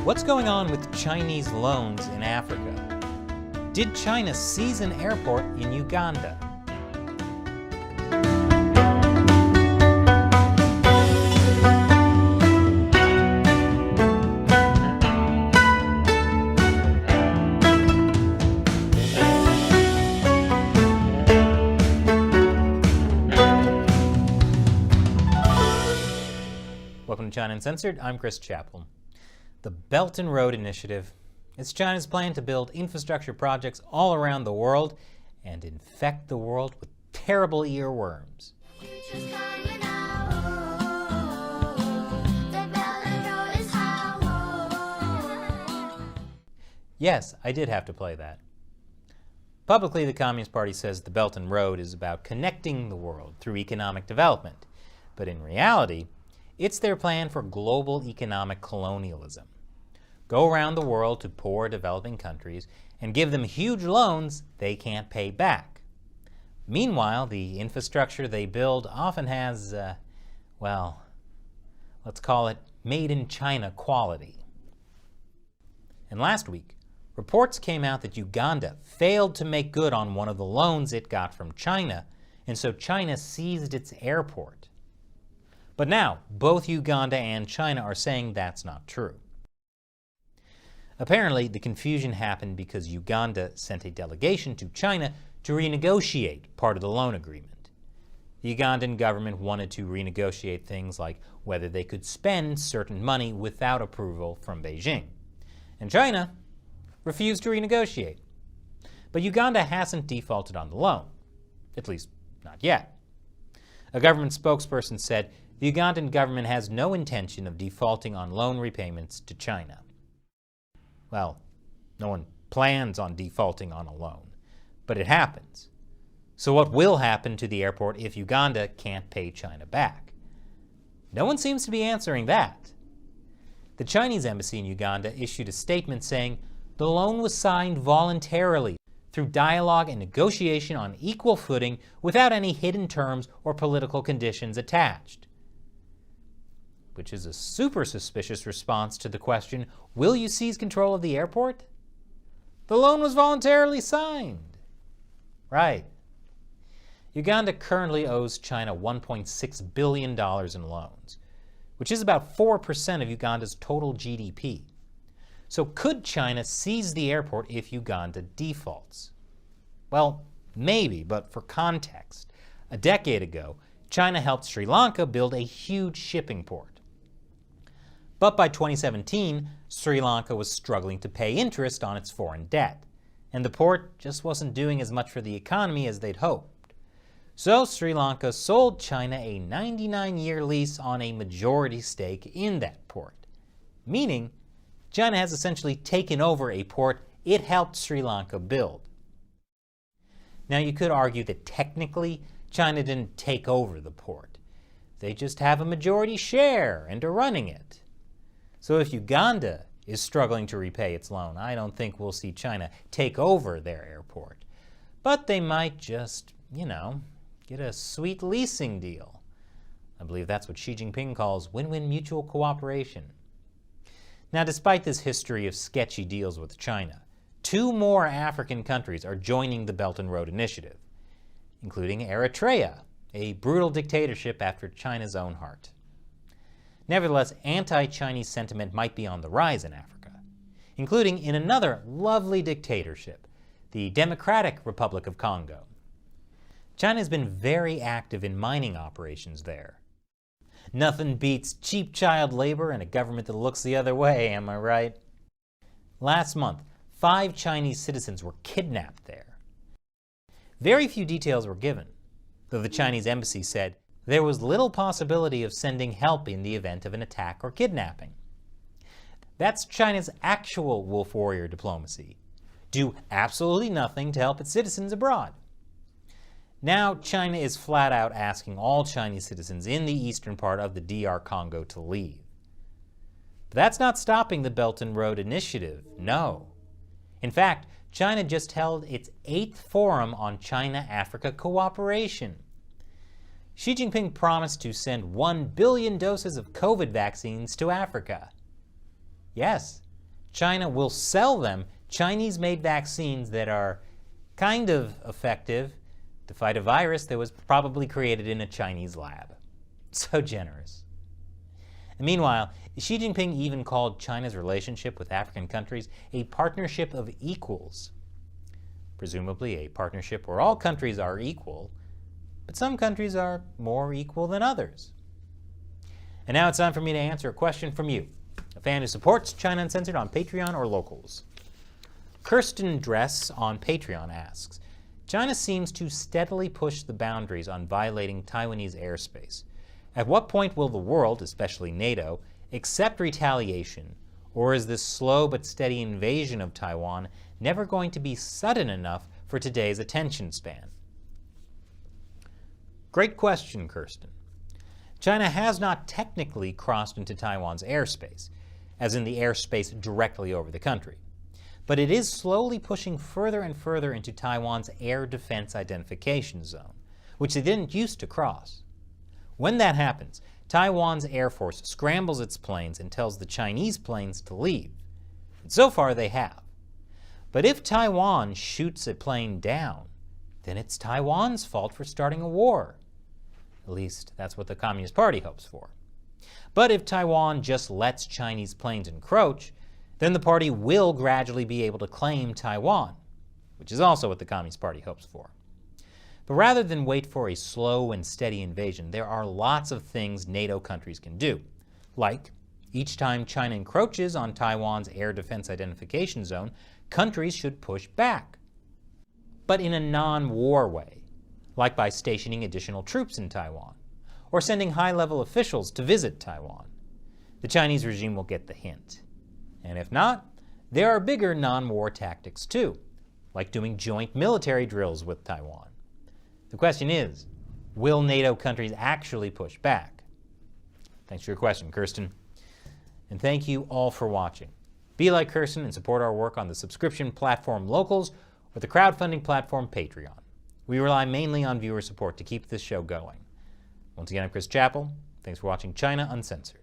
What's going on with Chinese loans in Africa? Did China seize an airport in Uganda? Welcome to China Uncensored. I'm Chris Chappell. The Belt and Road Initiative is China's plan to build infrastructure projects all around the world and infect the world with terrible earworms. Yes, I did have to play that. Publicly, the Communist Party says the Belt and Road is about connecting the world through economic development. But in reality, it's their plan for global economic colonialism. Go around the world to poor developing countries and give them huge loans they can't pay back. Meanwhile, the infrastructure they build often has, well, let's call it made in China quality. And last week, reports came out that Uganda failed to make good on one of the loans it got from China, and so China seized its airport. But now, both Uganda and China are saying that's not true. Apparently, the confusion happened because Uganda sent a delegation to China to renegotiate part of the loan agreement. The Ugandan government wanted to renegotiate things like whether they could spend certain money without approval from Beijing. And China refused to renegotiate. But Uganda hasn't defaulted on the loan, at least not yet. A government spokesperson said the Ugandan government has no intention of defaulting on loan repayments to China. Well, no one plans on defaulting on a loan, but it happens. So what will happen to the airport if Uganda can't pay China back? No one seems to be answering that. The Chinese embassy in Uganda issued a statement saying the loan was signed voluntarily through dialogue and negotiation on equal footing without any hidden terms or political conditions attached. Which is a super suspicious response to the question, will you seize control of the airport? The loan was voluntarily signed. Right. Uganda currently owes China $1.6 billion in loans, which is about 4% of Uganda's total GDP. So could China seize the airport if Uganda defaults? Well, maybe, but for context, a decade ago, China helped Sri Lanka build a huge shipping port. But by 2017, Sri Lanka was struggling to pay interest on its foreign debt, and the port just wasn't doing as much for the economy as they'd hoped. So Sri Lanka sold China a 99-year lease on a majority stake in that port, meaning China has essentially taken over a port it helped Sri Lanka build. Now you could argue that technically China didn't take over the port. They just have a majority share and are running it. So if Uganda is struggling to repay its loan, I don't think we'll see China take over their airport. But they might just, get a sweet leasing deal. I believe that's what Xi Jinping calls win-win mutual cooperation. Now, despite this history of sketchy deals with China, 2 more African countries are joining the Belt and Road Initiative, including Eritrea, a brutal dictatorship after China's own heart. Nevertheless, anti-Chinese sentiment might be on the rise in Africa, including in another lovely dictatorship, the Democratic Republic of Congo. China has been very active in mining operations there. Nothing beats cheap child labor and a government that looks the other way, am I right? Last month, 5 Chinese citizens were kidnapped there. Very few details were given, though the Chinese embassy said there was little possibility of sending help in the event of an attack or kidnapping. That's China's actual wolf warrior diplomacy. Do absolutely nothing to help its citizens abroad. Now China is flat out asking all Chinese citizens in the eastern part of the DR Congo to leave. But that's not stopping the Belt and Road Initiative, no. In fact, China just held its 8th Forum on China-Africa Cooperation. Xi Jinping promised to send 1 billion doses of COVID vaccines to Africa. Yes, China will sell them Chinese-made vaccines that are kind of effective to fight a virus that was probably created in a Chinese lab. So generous. And meanwhile, Xi Jinping even called China's relationship with African countries a partnership of equals. Presumably a partnership where all countries are equal, but some countries are more equal than others. And now it's time for me to answer a question from you, a fan who supports China Uncensored on Patreon or Locals. Kirsten Dress on Patreon asks, China seems to steadily push the boundaries on violating Taiwanese airspace. At what point will the world, especially NATO, accept retaliation, or is this slow but steady invasion of Taiwan never going to be sudden enough for today's attention span? Great question, Kirsten. China has not technically crossed into Taiwan's airspace, as in the airspace directly over the country, but it is slowly pushing further and further into Taiwan's air defense identification zone, which they didn't used to cross. When that happens, Taiwan's Air Force scrambles its planes and tells the Chinese planes to leave. And so far they have. But if Taiwan shoots a plane down, then it's Taiwan's fault for starting a war. At least that's what the Communist Party hopes for. But if Taiwan just lets Chinese planes encroach, then the party will gradually be able to claim Taiwan, which is also what the Communist Party hopes for. But rather than wait for a slow and steady invasion, there are lots of things NATO countries can do. Like, each time China encroaches on Taiwan's air defense identification zone, countries should push back. But in a non-war way, like by stationing additional troops in Taiwan, or sending high-level officials to visit Taiwan. The Chinese regime will get the hint. And if not, there are bigger non-war tactics too, like doing joint military drills with Taiwan. The question is, will NATO countries actually push back? Thanks for your question, Kirsten. And thank you all for watching. Be like Kirsten and support our work on the subscription platform Locals or the crowdfunding platform Patreon. We rely mainly on viewer support to keep this show going. Once again, I'm Chris Chappell. Thanks for watching China Uncensored.